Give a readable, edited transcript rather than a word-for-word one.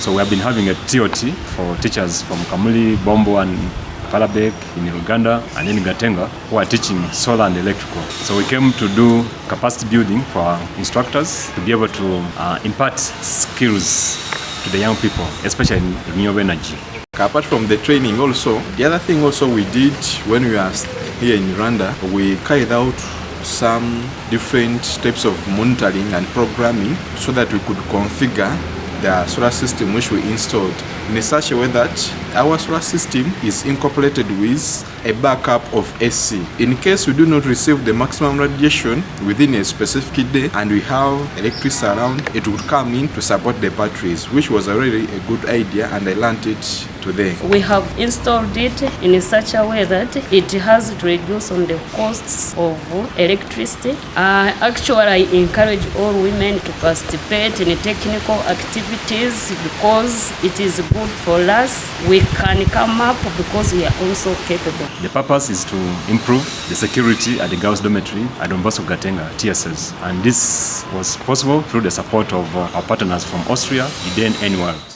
So we have been having a TOT for teachers from Kamuli, Bombo and Palabek in Uganda and in Gatenga who are teaching solar and electrical. So we came to do capacity building for our instructors to be able to impart skills to the young people, especially in renewable energy. Apart from the training also, the other thing also we did when we were here in Rwanda, we carried out some different types of monitoring and programming so that we could configure the solar system which we installed in such a way that our solar system is incorporated with a backup of AC. In case we do not receive the maximum radiation within a specific day and we have electricity around, it would come in to support the batteries, which was already a good idea, and I learned it today. We have installed it in such a way that it has to reduce on the costs of electricity. Actually, I encourage all women to participate in technical activities because it is good for us. We can come up because we are also capable. The purpose is to improve the security at the girls' dormitory at Bosco Gatenga, TSS. And this was possible through the support of our partners from Austria, Eden, and World.